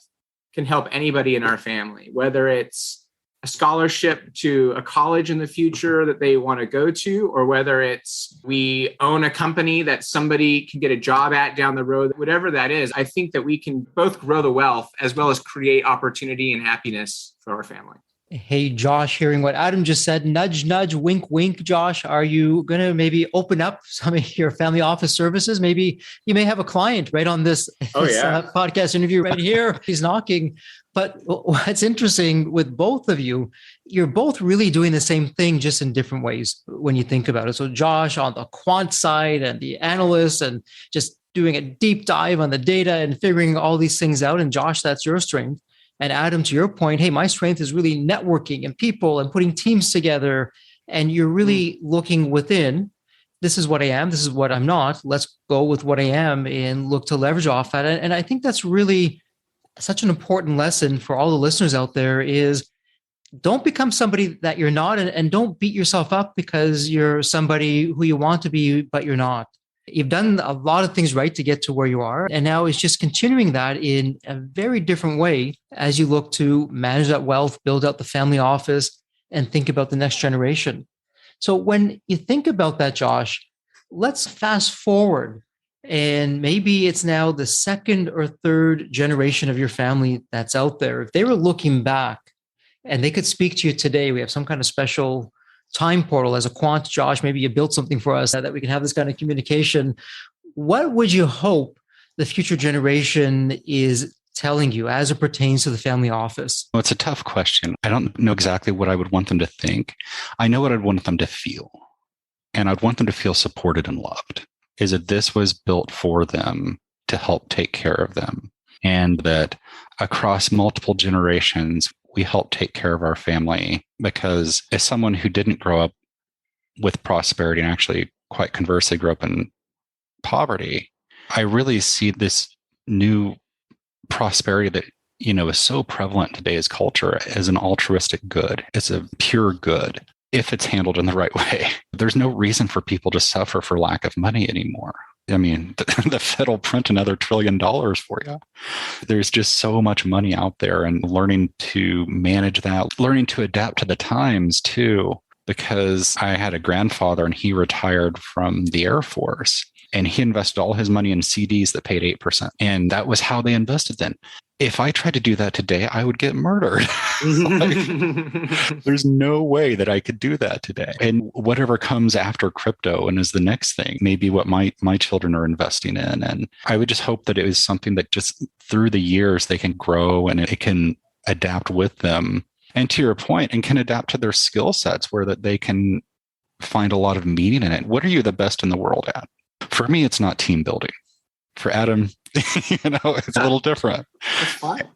can help anybody in our family, whether it's a scholarship to a college in the future that they want to go to, or whether it's we own a company that somebody can get a job at down the road, whatever that is. I think that we can both grow the wealth as well as create opportunity and happiness for our family. Hey, Josh, hearing what Adam just said, nudge, nudge, wink, wink. Josh, are you going to maybe open up some of your family office services? Maybe you may have a client right on this, podcast interview right here. He's knocking. But what's interesting with both of you, you're both really doing the same thing, just in different ways when you think about it. So Josh on the quant side and the analyst, and just doing a deep dive on the data and figuring all these things out. And Josh, that's your strength. And Adam, to your point, hey, my strength is really networking and people and putting teams together. And you're really looking within. This is what I am. This is what I'm not. Let's go with what I am and look to leverage off at it. And I think that's really such an important lesson for all the listeners out there is don't become somebody that you're not, and don't beat yourself up because you're somebody who you want to be, but you're not. You've done a lot of things right to get to where you are. And now it's just continuing that in a very different way as you look to manage that wealth, build out the family office, and think about the next generation. So when you think about that, Josh, let's fast forward. And maybe it's now the second or third generation of your family that's out there. If they were looking back and they could speak to you today, we have some kind of special time portal as a quant. Josh, maybe you built something for us that we can have this kind of communication. What would you hope the future generation is telling you as it pertains to the family office? Well, it's a tough question. I don't know exactly what I would want them to think. I know what I'd want them to feel. And I'd want them to feel supported and loved. Is that this was built for them to help take care of them. And that across multiple generations, we help take care of our family, because as someone who didn't grow up with prosperity, and actually quite conversely grew up in poverty, I really see this new prosperity that, is so prevalent in today's culture as an altruistic good. It's a pure good if it's handled in the right way. There's no reason for people to suffer for lack of money anymore. I mean, the Fed will print another $1 trillion for you. There's just so much money out there, and learning to manage that, learning to adapt to the times too, because I had a grandfather and he retired from the Air Force, and he invested all his money in CDs that paid 8%. And that was how they invested then. If I tried to do that today, I would get murdered. There's no way that I could do that today. And whatever comes after crypto and is the next thing, maybe what my children are investing in. And I would just hope that it is something that just through the years they can grow and it can adapt with them. And to your point, and can adapt to their skill sets where that they can find a lot of meaning in it. What are you the best in the world at? For me, it's not team building. For Adam, it's a little different. That's fine.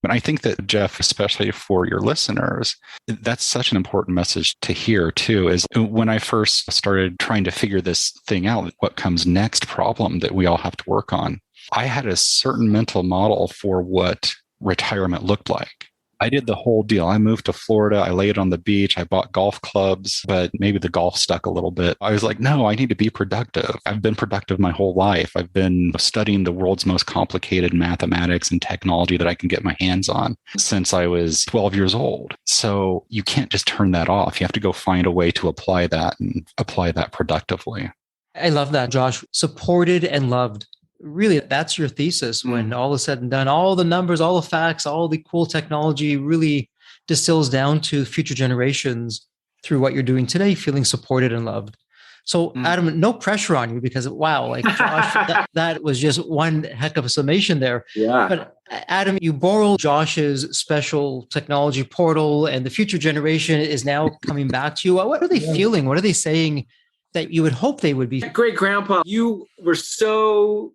But I think that, Jeff, especially for your listeners, that's such an important message to hear too, is when I first started trying to figure this thing out, what comes next problem that we all have to work on, I had a certain mental model for what retirement looked like. I did the whole deal. I moved to Florida. I laid on the beach. I bought golf clubs, but maybe the golf stuck a little bit. I was like, no, I need to be productive. I've been productive my whole life. I've been studying the world's most complicated mathematics and technology that I can get my hands on since I was 12 years old. So you can't just turn that off. You have to go find a way to apply that and apply that productively. I love that, Josh. Supported and loved. Really, that's your thesis when all is said and done. All the numbers, all the facts, all the cool technology really distills down to future generations through what you're doing today, feeling supported and loved. So, Adam, no pressure on you because, wow, like Josh, that was just one heck of a summation there. Yeah. But Adam, you borrowed Josh's special technology portal and the future generation is now coming back to you. What are they feeling? What are they saying that you would hope they would be? Great grandpa, you were so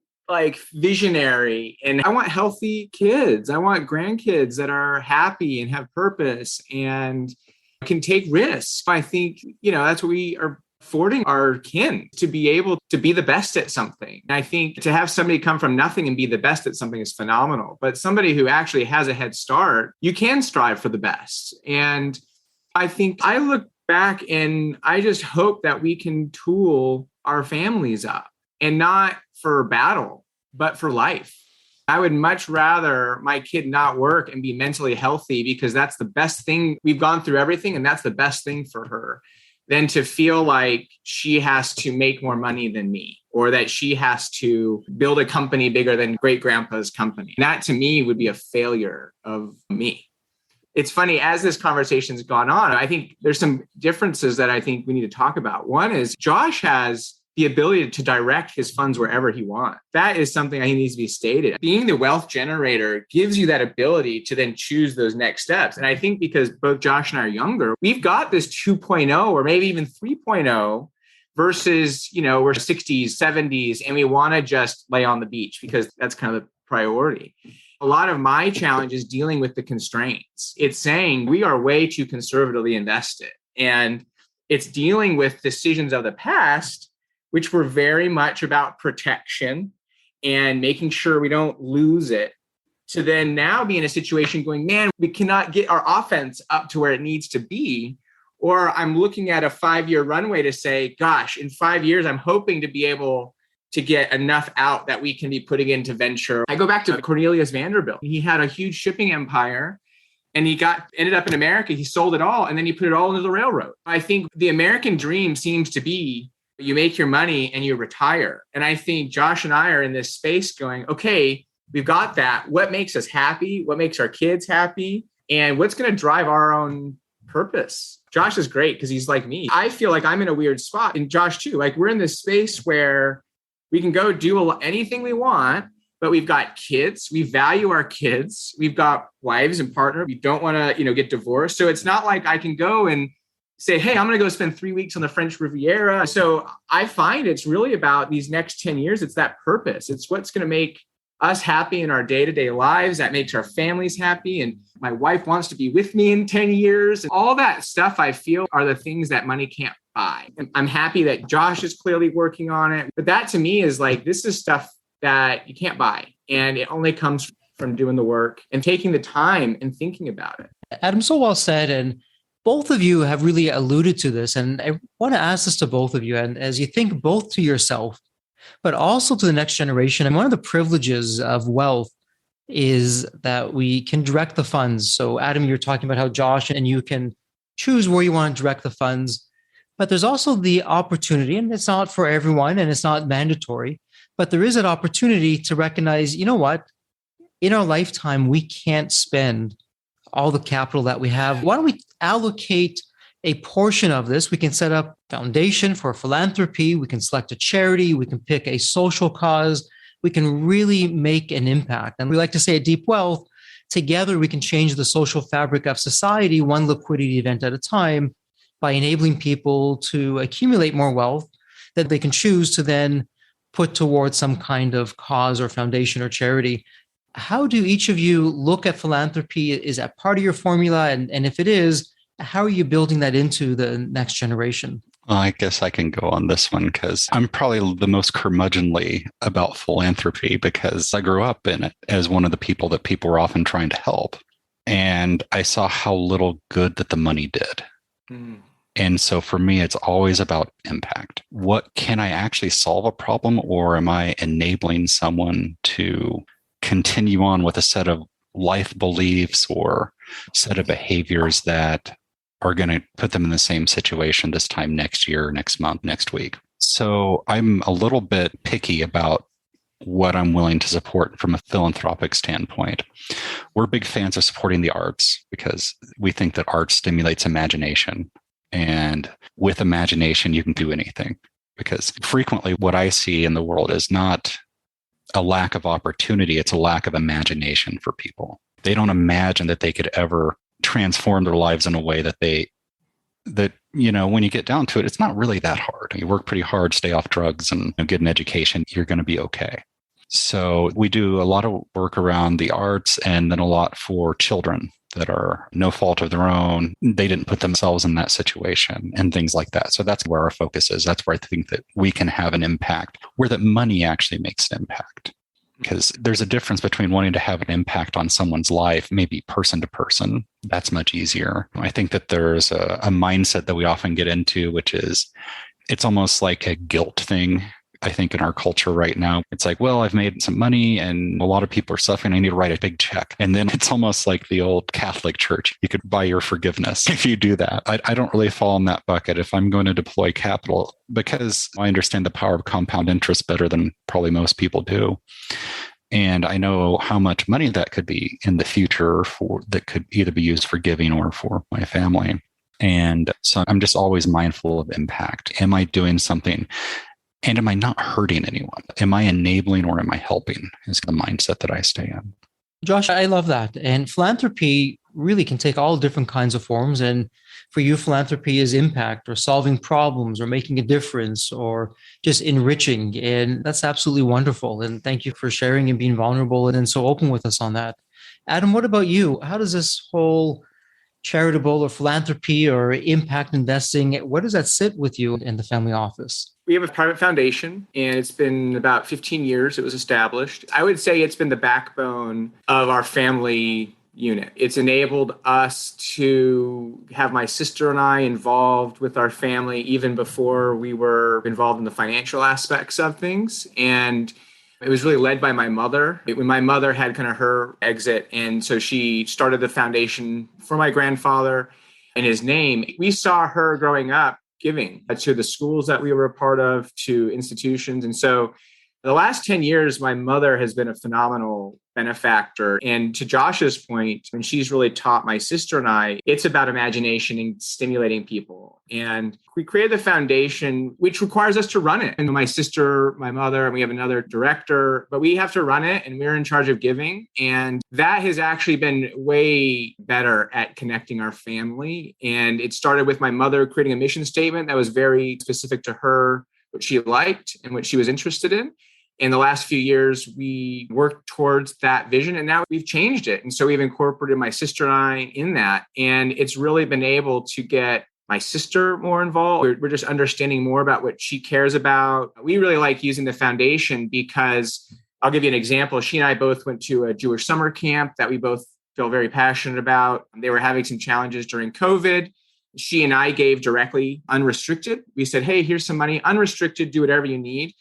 visionary, and I want healthy kids. I want grandkids that are happy and have purpose and can take risks. I think, that's what we are affording our kin, to be able to be the best at something. I think to have somebody come from nothing and be the best at something is phenomenal, but somebody who actually has a head start, you can strive for the best. And I think I look back and I just hope that we can tool our families up, and not for battle, but for life. I would much rather my kid not work and be mentally healthy, because that's the best thing. We've gone through everything and that's the best thing for her, than to feel like she has to make more money than me, or that she has to build a company bigger than great grandpa's company. That to me would be a failure of me. It's funny, as this conversation's gone on, I think there's some differences that I think we need to talk about. One is Josh has the ability to direct his funds wherever he wants. That is something I think needs to be stated. Being the wealth generator gives you that ability to then choose those next steps. And I think because both Josh and I are younger, we've got this 2.0 or maybe even 3.0 versus, we're 60s, 70s, and we want to just lay on the beach because that's kind of the priority. A lot of my challenge is dealing with the constraints. It's saying we are way too conservatively invested. And it's dealing with decisions of the past, which were very much about protection and making sure we don't lose it, to then now be in a situation going, man, we cannot get our offense up to where it needs to be. Or I'm looking at a 5-year runway to say, gosh, in 5 years, I'm hoping to be able to get enough out that we can be putting into venture. I go back to Cornelius Vanderbilt. He had a huge shipping empire and he ended up in America. He sold it all and then he put it all into the railroad. I think the American dream seems to be you make your money and you retire. And I think Josh and I are in this space going, okay, we've got that. What makes us happy? What makes our kids happy? And what's going to drive our own purpose? Josh is great because he's like me. I feel like I'm in a weird spot. And Josh too. Like we're in this space where we can go do anything we want, but we've got kids. We value our kids. We've got wives and partner. We don't want to, get divorced. So it's not like I can go and say, hey, I'm going to go spend 3 weeks on the French Riviera. So I find it's really about these next 10 years. It's that purpose. It's what's going to make us happy in our day-to-day lives. That makes our families happy. And my wife wants to be with me in 10 years. And all that stuff I feel are the things that money can't buy. And I'm happy that Josh is clearly working on it. But that to me is like, this is stuff that you can't buy. And it only comes from doing the work and taking the time and thinking about it. Adam, so well said. And both of you have really alluded to this, and I want to ask this to both of you. And as you think both to yourself, but also to the next generation, and one of the privileges of wealth is that we can direct the funds. So Adam, you're talking about how Josh and you can choose where you want to direct the funds, but there's also the opportunity, and it's not for everyone and it's not mandatory, but there is an opportunity to recognize, you know what, in our lifetime, we can't spend all the capital that we have. Why don't we allocate a portion of this? We can set up a foundation for philanthropy. We can select a charity. We can pick a social cause. We can really make an impact. And we like to say at Deep Wealth, together we can change the social fabric of society, one liquidity event at a time, by enabling people to accumulate more wealth that they can choose to then put towards some kind of cause or foundation or charity. How do each of you look at philanthropy? Is that part of your formula? And if it is, how are you building that into the next generation? Well, I guess I can go on this one because I'm probably the most curmudgeonly about philanthropy because I grew up in it as one of the people that people were often trying to help. And I saw how little good that the money did. Mm. And so for me, it's always about impact. What can I actually solve a problem, or am I enabling someone to continue on with a set of life beliefs or set of behaviors that are going to put them in the same situation this time next year, next month, next week? So I'm a little bit picky about what I'm willing to support from a philanthropic standpoint. We're big fans of supporting the arts because we think that art stimulates imagination. And with imagination, you can do anything. Because frequently what I see in the world is not a lack of opportunity, it's a lack of imagination for people. They don't imagine that they could ever transform their lives in a way that when you get down to it, it's not really that hard. You work pretty hard, stay off drugs, and get an education, you're going to be okay. So we do a lot of work around the arts, and then a lot for children that are no fault of their own. They didn't put themselves in that situation and things like that. So that's where our focus is. That's where I think that we can have an impact, where that money actually makes an impact. Because there's a difference between wanting to have an impact on someone's life, maybe person to person. That's much easier. I think that there's a mindset that we often get into, which is it's almost like a guilt thing. I think in our culture right now, it's like, well, I've made some money and a lot of people are suffering. I need to write a big check. And then it's almost like the old Catholic Church. You could buy your forgiveness if you do that. I don't really fall in that bucket if I'm going to deploy capital, because I understand the power of compound interest better than probably most people do. And I know how much money that could be in the future that could either be used for giving or for my family. And so I'm just always mindful of impact. Am I doing something? And am I not hurting anyone? Am I enabling or am I helping? Is the mindset that I stay in. Josh, I love that. And philanthropy really can take all different kinds of forms. And for you, philanthropy is impact or solving problems or making a difference or just enriching. And that's absolutely wonderful. And thank you for sharing and being vulnerable and so open with us on that. Adam, what about you? How does this whole charitable or philanthropy or impact investing, where does that sit with you in the family office? We have a private foundation, and it's been about 15 years it was established. I would say it's been the backbone of our family unit. It's enabled us to have my sister and I involved with our family even before we were involved in the financial aspects of things. And it was really led by my mother. When my mother had kind of her exit, and so she started the foundation for my grandfather in his name. We saw her growing up giving to the schools that we were a part of, to institutions. And so the last 10 years, my mother has been a phenomenal benefactor. And to Josh's point, when she's really taught my sister and I, it's about imagination and stimulating people. And we created the foundation, which requires us to run it. And my sister, my mother, and we have another director, but we have to run it and we're in charge of giving. And that has actually been way better at connecting our family. And it started with my mother creating a mission statement that was very specific to her, what she liked and what she was interested in. In the last few years, we worked towards that vision, and now we've changed it. And so we've incorporated my sister and I in that. And it's really been able to get my sister more involved. We're just understanding more about what she cares about. We really like using the foundation because I'll give you an example. She and I both went to a Jewish summer camp that we both feel very passionate about. They were having some challenges during COVID. She and I gave directly, unrestricted. We said, hey, here's some money, unrestricted, do whatever you need.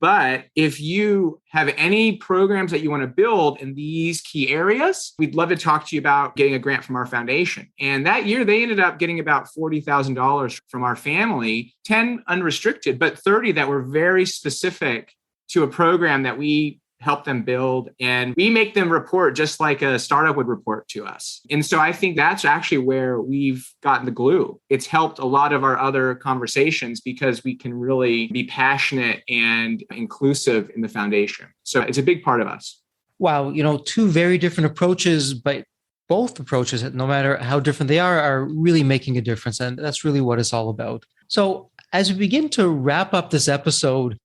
But if you have any programs that you want to build in these key areas, we'd love to talk to you about getting a grant from our foundation. And that year, they ended up getting about $40,000 from our family, 10 unrestricted, but 30 that were very specific to a program that we help them build. And we make them report just like a startup would report to us. And so I think that's actually where we've gotten the glue. It's helped a lot of our other conversations because we can really be passionate and inclusive in the foundation. So it's a big part of us. Wow. Two very different approaches, but both approaches, no matter how different they are really making a difference. And that's really what it's all about. So as we begin to wrap up this episode,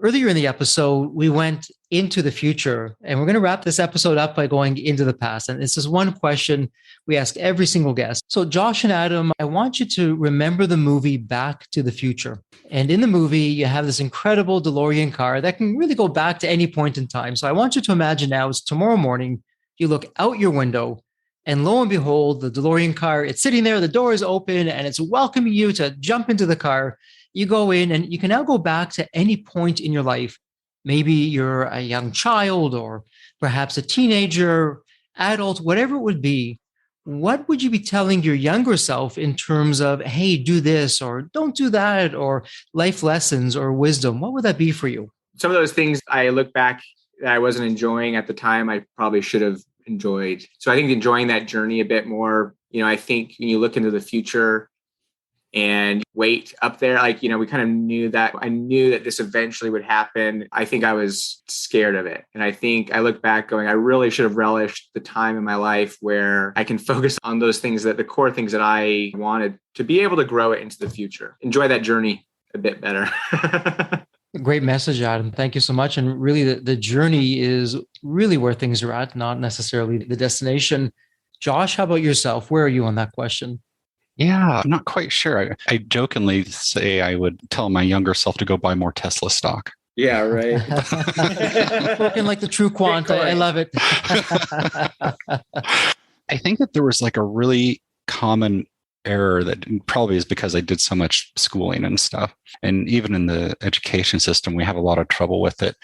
earlier in the episode, we went into the future, and we're going to wrap this episode up by going into the past. And this is one question we ask every single guest. So Josh and Adam, I want you to remember the movie Back to the Future. And in the movie, you have this incredible DeLorean car that can really go back to any point in time. So I want you to imagine now it's tomorrow morning, you look out your window, And lo and behold, the DeLorean car, it's sitting there, the door is open, and it's welcoming you to jump into the car. You go in, and you can now go back to any point in your life. Maybe you're a young child, or perhaps a teenager, adult, whatever it would be. What would you be telling your younger self in terms of, hey, do this, or don't do that, or life lessons or wisdom? What would that be for you? Some of those things I look back that I wasn't enjoying at the time, I probably should have enjoyed. So I think enjoying that journey a bit more, I think when you look into the future and wait up there, we kind of knew that I knew that this eventually would happen. I think I was scared of it. And I think I look back going, I really should have relished the time in my life where I can focus on those things, that the core things that I wanted, to be able to grow it into the future. Enjoy that journey a bit better. Great message, Adam. Thank you so much. And really, the journey is really where things are at, not necessarily the destination. Josh, how about yourself? Where are you on that question? Yeah, I'm not quite sure. I jokingly say I would tell my younger self to go buy more Tesla stock. Yeah, right. Working like the true quant. I love it. I think that there was like a really common error that probably is because I did so much schooling and stuff. And even in the education system, we have a lot of trouble with it,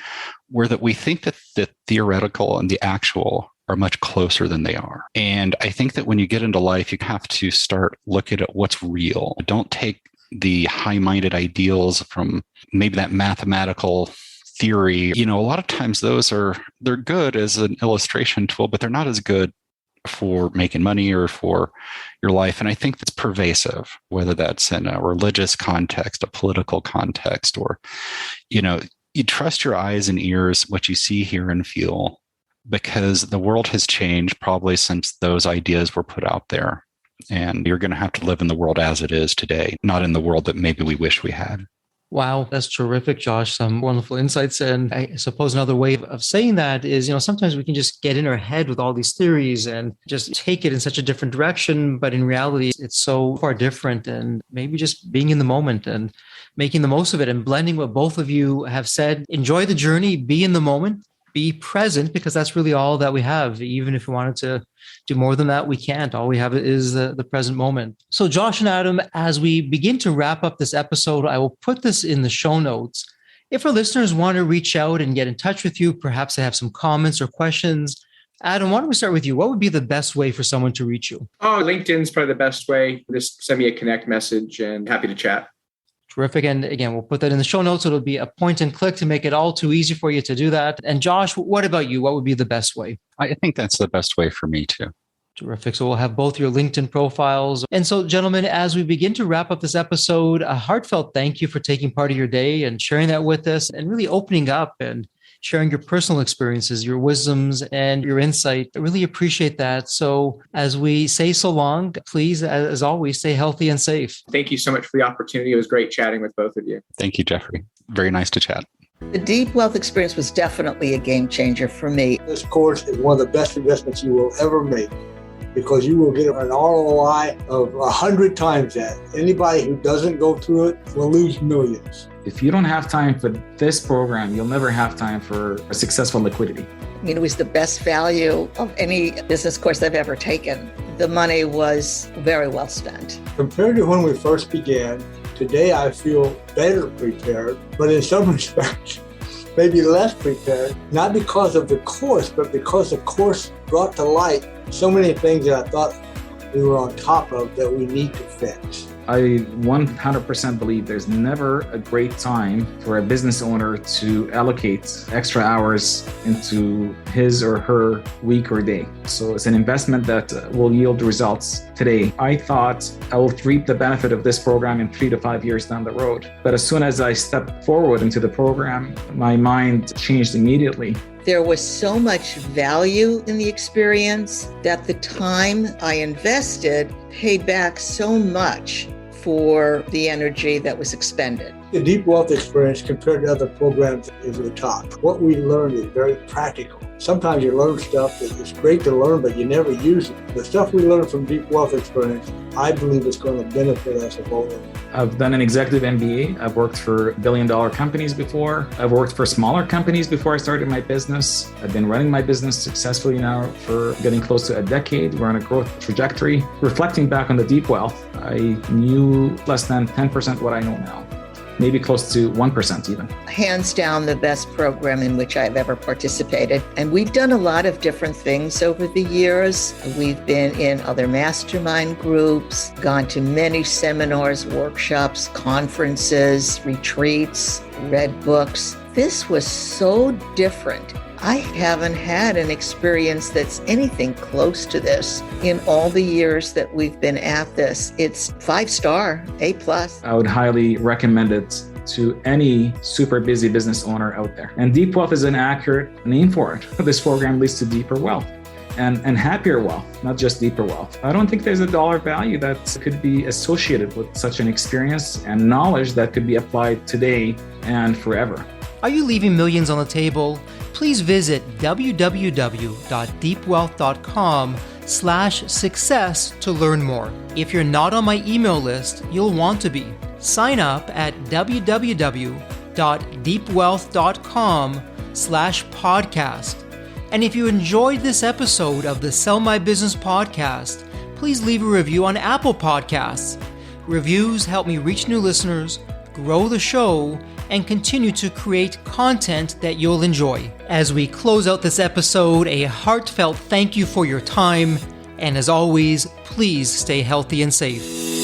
where that we think that the theoretical and the actual are much closer than they are. And I think that when you get into life, you have to start looking at what's real. Don't take the high-minded ideals from maybe that mathematical theory. A lot of times they're good as an illustration tool, but they're not as good for making money or for your life. And I think that's pervasive, whether that's in a religious context, a political context, or, you trust your eyes and ears, what you see, hear, and feel, because the world has changed probably since those ideas were put out there. And you're going to have to live in the world as it is today, not in the world that maybe we wish we had. Wow, that's terrific, Josh. Some wonderful insights. And I suppose another way of saying that is, sometimes we can just get in our head with all these theories and just take it in such a different direction. But in reality, it's so far different. And maybe just being in the moment and making the most of it and blending what both of you have said. Enjoy the journey, be in the moment, be present, because that's really all that we have. Even if we wanted to do more than that, we can't. All we have is the present moment. So Josh and Adam, as we begin to wrap up this episode, I will put this in the show notes. If our listeners want to reach out and get in touch with you, perhaps they have some comments or questions. Adam, why don't we start with you? What would be the best way for someone to reach you? Oh, LinkedIn's probably the best way. Just send me a connect message and happy to chat. Terrific. And again, we'll put that in the show notes. It'll be a point and click to make it all too easy for you to do that. And Josh, what about you? What would be the best way? I think that's the best way for me too. Terrific. So we'll have both your LinkedIn profiles. And so, gentlemen, as we begin to wrap up this episode, a heartfelt thank you for taking part of your day and sharing that with us and really opening up and sharing your personal experiences, your wisdoms, and your insight. I really appreciate that. So as we say so long, please, as always, stay healthy and safe. Thank you so much for the opportunity. It was great chatting with both of you. Thank you, Jeffrey. Very nice to chat. The Deep Wealth experience was definitely a game changer for me. This course is one of the best investments you will ever make, because you will get an ROI of 100 times that. Anybody who doesn't go through it will lose millions. If you don't have time for this program, you'll never have time for a successful liquidity. It was the best value of any business course I've ever taken. The money was very well spent. Compared to when we first began, today I feel better prepared, but in some respects, maybe less prepared, not because of the course, but because the course brought to light so many things that I thought we were on top of that we need to fix. I 100% believe there's never a great time for a business owner to allocate extra hours into his or her week or day. So it's an investment that will yield results today. I thought I will reap the benefit of this program in 3 to 5 years down the road. But as soon as I stepped forward into the program, my mind changed immediately. There was so much value in the experience that the time I invested paid back so much for the energy that was expended. The Deep Wealth experience compared to other programs is the top. What we learned is very practical. Sometimes you learn stuff that it's great to learn, but you never use it. The stuff we learn from deep wealth experience, I believe it's going to benefit us both. I've done an executive MBA. I've worked for billion-dollar companies before. I've worked for smaller companies before I started my business. I've been running my business successfully now for getting close to a decade. We're on a growth trajectory. Reflecting back on the deep wealth, I knew less than 10% what I know now. Maybe close to 1% even. Hands down, the best program in which I've ever participated. And we've done a lot of different things over the years. We've been in other mastermind groups, gone to many seminars, workshops, conferences, retreats, read books. This was so different. I haven't had an experience that's anything close to this in all the years that we've been at this. It's 5-star, A+. I would highly recommend it to any super busy business owner out there. And deep wealth is an accurate name for it. This program leads to deeper wealth and happier wealth, not just deeper wealth. I don't think there's a dollar value that could be associated with such an experience and knowledge that could be applied today and forever. Are you leaving millions on the table? Please visit www.deepwealth.com/success to learn more. If you're not on my email list, you'll want to be. Sign up at www.deepwealth.com/podcast. And if you enjoyed this episode of the Sell My Business podcast, please leave a review on Apple Podcasts. Reviews help me reach new listeners, grow the show, and continue to create content that you'll enjoy. As we close out this episode, a heartfelt thank you for your time, and as always, please stay healthy and safe.